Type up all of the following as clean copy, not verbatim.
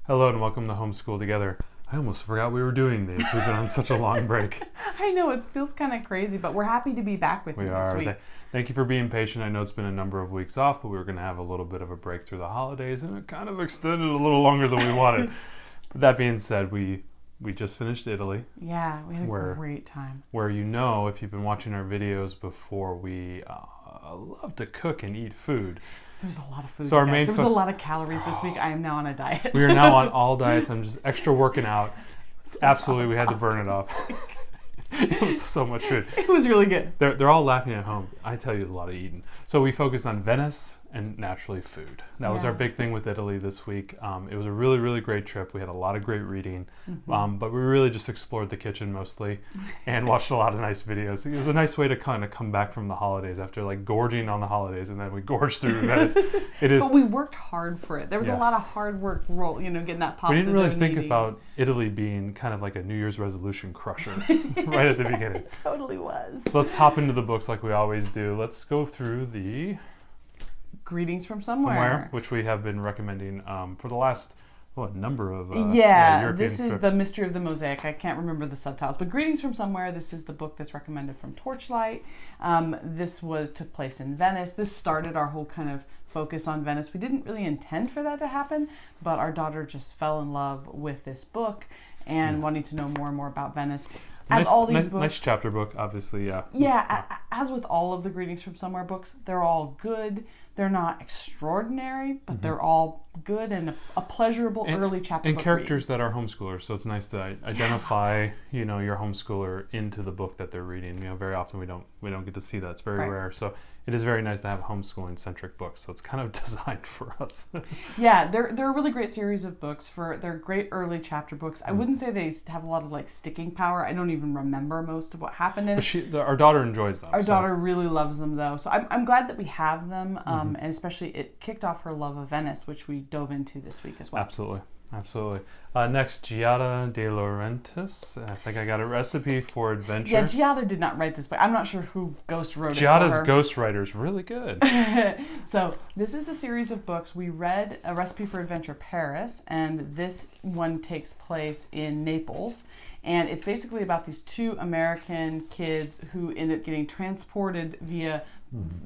Hello and welcome to Homeschool Together. I almost forgot we were doing these. We've been on such a long break. I know, it feels kind of crazy, but we're happy to be back with you this week. Thank you for being patient. I know it's been a number of weeks off, but we were going to have a little bit of a break through the holidays, and it kind of extended a little longer than we wanted. But that being said, we just finished Italy. Yeah, we had a great time. Where if you've been watching our videos before, we love to cook and eat food. There's a lot of food. So there was a lot of calories this week. I am now on a diet. We are now on all diets. I'm just extra working out. Absolutely, we had to burn it off. It was so much food. It was really good. They're all laughing at home. I tell you, there's a lot of eating. So we focused on Venice and naturally food. That was our big thing with Italy this week. It was a really, really great trip. We had a lot of great reading, but we really just explored the kitchen mostly and watched a lot of nice videos. It was a nice way to kind of come back from the holidays after like gorging on the holidays, and then we gorged through Venice. But we worked hard for it. There was a lot of hard work, getting that pasta. We didn't really think about Italy being kind of like a New Year's resolution crusher right at the beginning. It totally was. So let's hop into the books like we always do. Let's go through the Greetings from Somewhere, which we have been recommending for the last number of European this is trips. The Mystery of the Mosaic. I can't remember the subtitles, but Greetings from Somewhere. This is the book that's recommended from Torchlight. This took place in Venice. This started our whole kind of focus on Venice. We didn't really intend for that to happen, but our daughter just fell in love with this book and wanting to know more and more about Venice. As all these books, nice chapter book, obviously, yeah. Yeah, as with all of the Greetings from Somewhere books, they're all good. They're not extraordinary, but they're all good and a pleasurable early chapter book. And characters that are homeschoolers, so it's nice to identify, your homeschooler into the book that they're reading. Very often we don't get to see that. It's very rare. So it is very nice to have homeschooling centric books. So it's kind of designed for us. Yeah, they're a really great series of books. They're great early chapter books. I wouldn't say they have a lot of sticking power. I don't even remember most of what happened in it. Our daughter enjoys them. Our daughter really loves them though. So I'm glad that we have them. And especially it kicked off her love of Venice, which we dove into this week as well. Absolutely. Next, Giada De Laurentiis. I think I got a recipe for adventure. Yeah, Giada did not write this book. I'm not sure who ghost wrote it for Giada's her. ghostwriter is really good. So this is a series of books. We read A Recipe for Adventure Paris, and this one takes place in Naples. And it's basically about these two American kids who end up getting transported via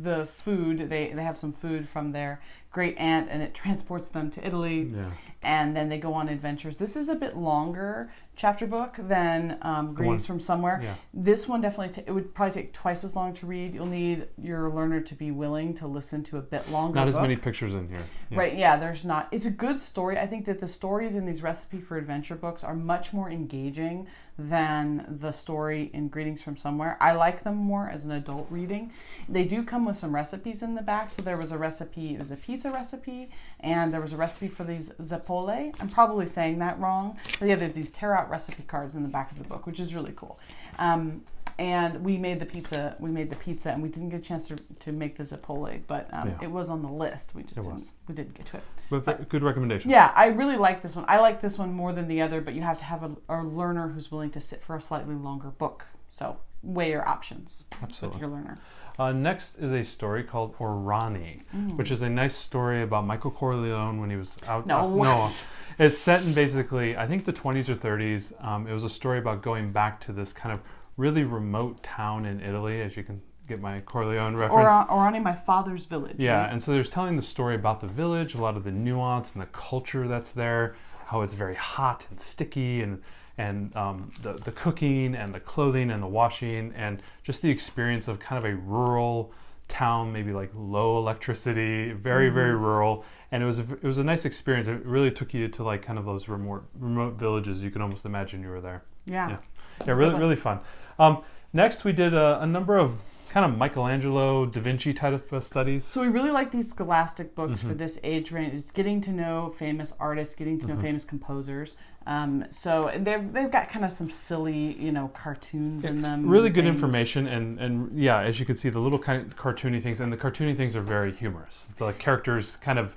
the food. They have some food from their great aunt, and it transports them to Italy. Yeah. And then they go on adventures. This is a bit longer chapter book than Greetings from Somewhere. Yeah. This one definitely, it would probably take twice as long to read. You'll need your learner to be willing to listen to a bit longer Not book. as many pictures in here. Yeah. Right, yeah, there's not. It's a good story. I think that the stories in these Recipe for Adventure books are much more engaging than the story in Greetings from Somewhere. I like them more as an adult reading. They do come with some recipes in the back. So there was a recipe, it was a pizza recipe, and there was a recipe for these zappole. I'm probably saying that wrong. But yeah, there's these tear out recipe cards in the back of the book, which is really cool. And we made the pizza. And we didn't get a chance to make the zappole, but it was on the list. We didn't get to it. But good recommendation. Yeah, I really like this one. I like this one more than the other, but you have to have a learner who's willing to sit for a slightly longer book. So weigh your options with your learner. Next is a story called Orani, which is a nice story about Michael Corleone when he was out. No. It's set in basically, I think the 20s or 30s. It was a story about going back to this kind of really remote town in Italy, as you can get my Corleone reference. Orani, my father's village. Yeah, right? And so there's telling the story about the village, a lot of the nuance and the culture that's there, how it's very hot and sticky, and the cooking and the clothing and the washing, and just the experience of kind of a rural town, maybe like low electricity, very rural. And it was a nice experience. It really took you to like kind of those remote villages. You can almost imagine you were there. Yeah, really fun. Next, we did a number of kind of Michelangelo, Da Vinci type of studies. So we really like these scholastic books for this age range. It's getting to know famous artists, getting to know famous composers. So they've got kind of some silly, cartoons in them. Really good information, and yeah, as you can see, the little kind of cartoony things, and the cartoony things are very humorous. It's like characters kind of,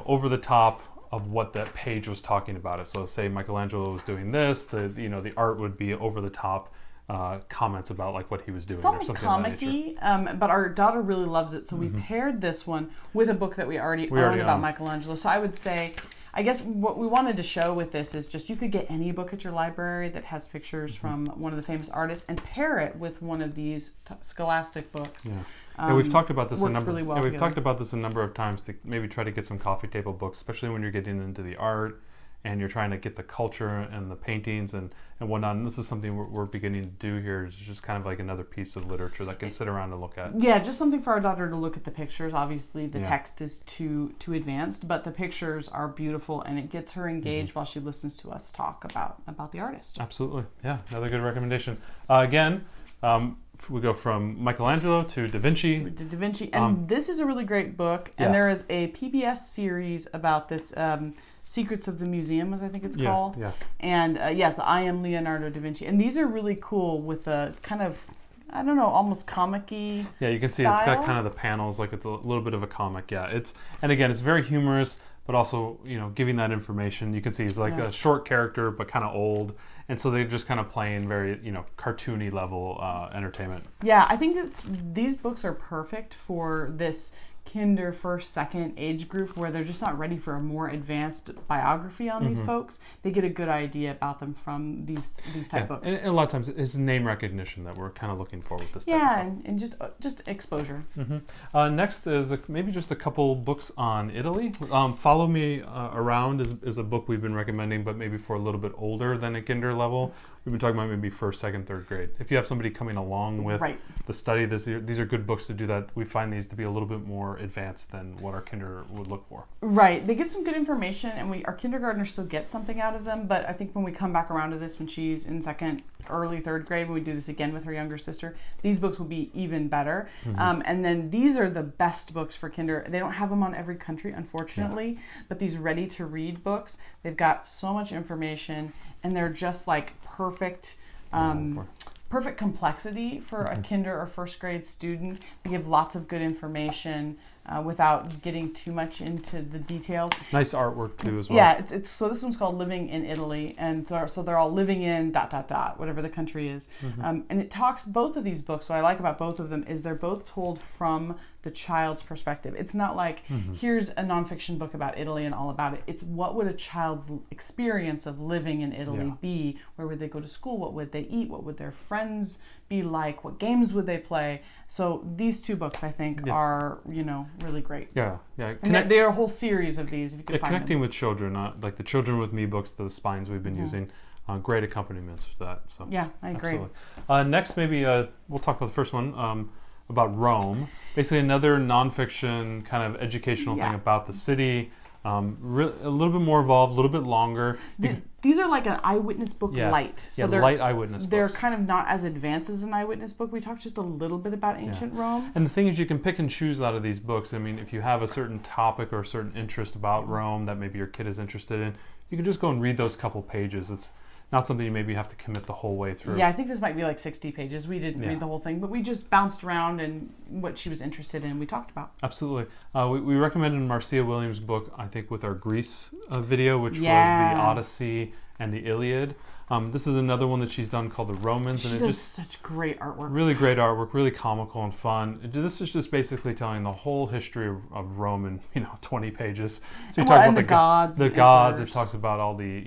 over the top of what that page was talking about it. So say Michelangelo was doing this, the art would be over the top. Comments about like what he was doing. It's almost comic-y, but our daughter really loves it. So we paired this one with a book that we already own about Michelangelo. So I would say I guess what we wanted to show with this is just you could get any book at your library that has pictures from one of the famous artists and pair it with one of these scholastic books. Yeah, we've talked about this we've talked about this a number of times to maybe try to get some coffee table books, especially when you're getting into the art and you're trying to get the culture and the paintings and whatnot. And this is something we're beginning to do here. It's just kind of like another piece of literature that can sit around and look at. Yeah, just something for our daughter to look at the pictures. Obviously, the text is too advanced, but the pictures are beautiful, and it gets her engaged while she listens to us talk about the artist. Absolutely. Yeah, another good recommendation. Again, we go from Michelangelo to Da Vinci. So we did Da Vinci, and this is a really great book. And there is a PBS series about this. Secrets of the Museum, as I think it's called. Yeah. And so I Am Leonardo da Vinci. And these are really cool with a kind of, I don't know, almost comic-y Yeah, you can see it's got kind of the panels, like it's a little bit of a comic. Yeah, it's very humorous, but also, giving that information. You can see he's like a short character, but kind of old. And so they're just kind of playing very, cartoony level entertainment. Yeah, I think these books are perfect for this kinder, first, second age group where they're just not ready for a more advanced biography on these folks. They get a good idea about them from these type books. And a lot of times it's name recognition that we're kind of looking for with this type of stuff. And just exposure. Next is maybe just a couple books on Italy. Follow Me Around is a book we've been recommending, but maybe for a little bit older than a kinder level. We've been talking about maybe first, second, third grade. If you have somebody coming along with the study, these are good books to do that. We find these to be a little bit more advanced than what our kinder would look for. Right. They give some good information, and our kindergartners still get something out of them. But I think when we come back around to this, when she's in second, early third grade, when we do this again with her younger sister, these books will be even better. And then these are the best books for kinder. They don't have them on every country, unfortunately, but these ready-to-read books, they've got so much information, and they're just like perfect complexity for a kinder or first grade student. They give lots of good information without getting too much into the details. Nice artwork too as well. Yeah, it's so this one's called Living in Italy, and so they're all living in ... whatever the country is. And it talks, both of these books, what I like about both of them is they're both told from the child's perspective. It's not like, here's a nonfiction book about Italy and all about it. It's what would a child's experience of living in Italy be? Where would they go to school? What would they eat? What would their friends be like? What games would they play? So these two books, I think, are, really great. Yeah. And they're a whole series of these, if you could find connecting them. with children, like the Children with Me books, the spines we've been using, great accompaniments for that. So yeah, I agree. Absolutely. Next, maybe we'll talk about the first one, about Rome. Basically another nonfiction kind of educational thing about the city. A little bit more involved, a little bit longer. These are like an eyewitness book light. So they're light eyewitness books. They're kind of not as advanced as an eyewitness book. We talked just a little bit about ancient Rome. And the thing is, you can pick and choose out of these books. I mean, if you have a certain topic or a certain interest about Rome that maybe your kid is interested in, you can just go and read those couple pages. It's not something you maybe have to commit the whole way through. Yeah, I think this might be like 60 pages. We didn't read the whole thing, but we just bounced around and what she was interested in, we talked about. Absolutely. We recommended Marcia Williams' book, I think, with our Greece video, which was the Odyssey and the Iliad. This is another one that she's done called The Romans. She does such great artwork. Really great artwork, really comical and fun. This is just basically telling the whole history of Rome in 20 pages. So you talk about the gods. The gods. It talks about all the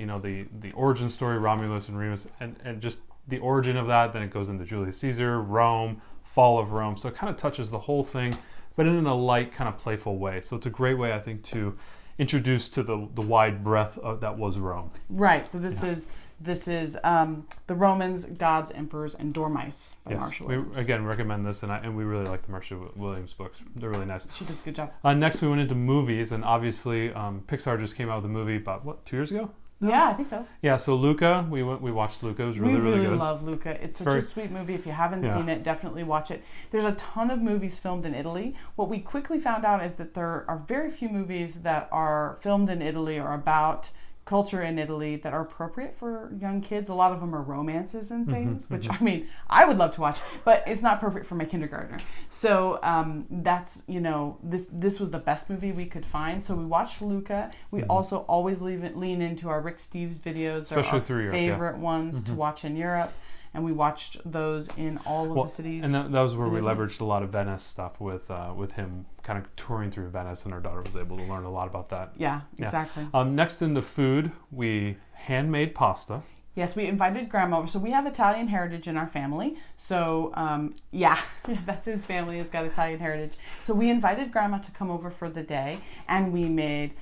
the origin story, Romulus and Remus, and just the origin of that. Then it goes into Julius Caesar, Rome, fall of Rome. So it kind of touches the whole thing, but in a light, kind of playful way. So it's a great way, I think, to introduce to the wide breadth that was Rome. Right. So this is The Romans, Gods, Emperors, and Dormice by Marcia Williams. We again recommend this, and we really like the Marcia Williams books. They're really nice. She does a good job. Next, we went into movies, and obviously Pixar just came out with a movie about, 2 years ago? Yeah, I think so. Yeah, so Luca, we watched Luca. It was really good. We really love Luca. It's such a sweet movie. If you haven't seen it, definitely watch it. There's a ton of movies filmed in Italy. What we quickly found out is that there are very few movies that are filmed in Italy or about culture in Italy that are appropriate for young kids. A lot of them are romances and things, which I mean, I would love to watch, but it's not appropriate for my kindergartner. So that's, this was the best movie we could find. So we watched Luca. We also always lean into our Rick Steves videos. Especially through Europe, favorite ones to watch in Europe. and we watched those in all of the cities. And that was where we Italy. leveraged a lot of Venice stuff with him kind of touring through Venice, and our daughter was able to learn a lot about that. Yeah, exactly. Next in the food, we handmade pasta. Yes, we invited Grandma over. So we have Italian heritage in our family. So that's his family has got Italian heritage. So we invited Grandma to come over for the day, and we made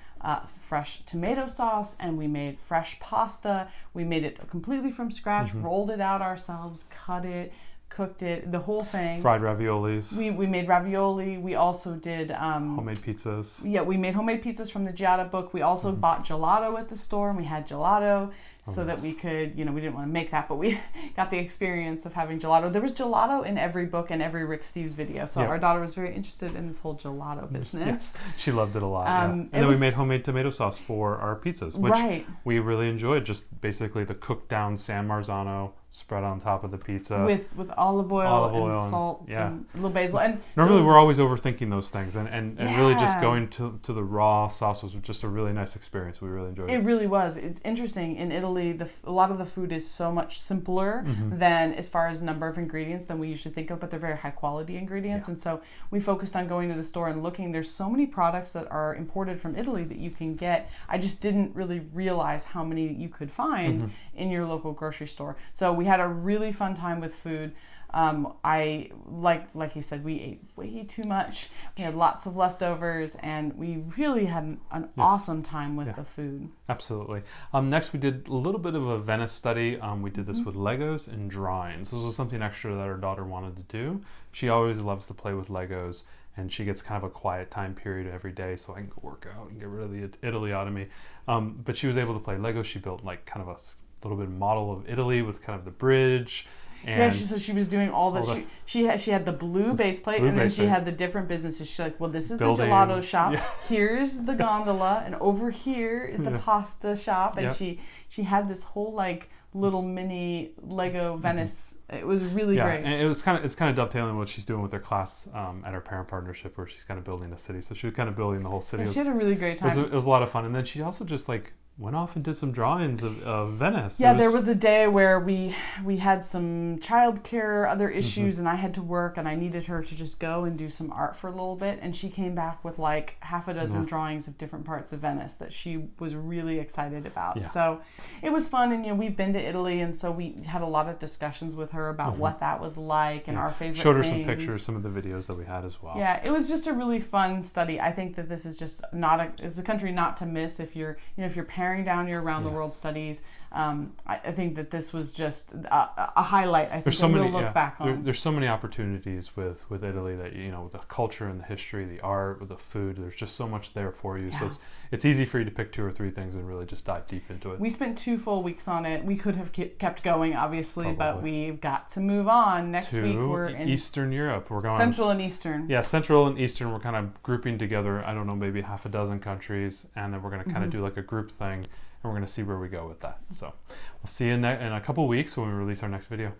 fresh tomato sauce, and we made fresh pasta. We made it completely from scratch, rolled it out ourselves, cut it, cooked it, the whole thing. Fried raviolis. We made ravioli. We also did homemade pizzas. Yeah, we made homemade pizzas from the Giada book. We also bought gelato at the store, and we had gelato so that we could, we didn't want to make that, but we got the experience of having gelato. There was gelato in every book and every Rick Steves video, so our daughter was very interested in this whole gelato business. Yes, she loved it a lot. And then we made homemade tomato sauce for our pizzas, which we really enjoyed. Just basically the cooked down San Marzano spread on top of the pizza with olive oil and salt and a little basil. And normally we're always overthinking those things, and really just going to the raw sauce was just a really nice experience. We really enjoyed it. It really was. It's interesting. In Italy, a lot of the food is so much simpler than as far as number of ingredients than we usually think of, but they're very high quality ingredients. And so we focused on going to the store and looking. There's so many products that are imported from Italy that you can get. I just didn't really realize how many you could find in your local grocery store. So we had a really fun time with food. I like he said, we ate way too much. We had lots of leftovers, and we really had an awesome time with the food. Absolutely. Next, we did a little bit of a Venice study. We did this with Legos and drawings. This was something extra that our daughter wanted to do. She always loves to play with Legos, and she gets kind of a quiet time period every day, so I can go work out and get rid of the Italy out of me. But she was able to play Legos. She built like kind of a little bit model of Italy with kind of the bridge. And so she was doing all this. She had the blue base plate, and then she had the different businesses. She's like, well, this is the gelato shop. Yeah. Here's the gondola, and over here is the pasta shop. And she had this whole like little mini Lego Venice. It was really great. And it's kind of dovetailing what she's doing with her class at her parent partnership, where she's kind of building a city. So she was kind of building the whole city. Yeah, she had a really great time. It was a lot of fun, and then she also just like went off and did some drawings of Venice. Yeah, there was a day where we had some childcare, other issues, and I had to work, and I needed her to just go and do some art for a little bit, and she came back with like half a dozen drawings of different parts of Venice that she was really excited about. Yeah. So it was fun, and we've been to Italy, and so we had a lot of discussions with her about what that was like and our favorite Showed her things. some pictures, some of the videos that we had as well. Yeah, it was just a really fun study. I think that this is just it's a country not to miss if you're paring down your around the world studies. I think that this was just a highlight. I think we'll look back on. There's so many opportunities with Italy that with the culture and the history, the art, with the food. There's just so much there for you. So it's easy for you to pick 2 or 3 things and really just dive deep into it. We spent 2 full weeks on it. We could have kept going, obviously, but we've got to move on. Next week we're in Eastern Europe. We're going Central and Eastern. Yeah, Central and Eastern. We're kind of grouping together. I don't know, maybe half a dozen countries, and then we're going to kind of do like a group thing. And we're going to see where we go with that. So we'll see you in a couple weeks when we release our next video.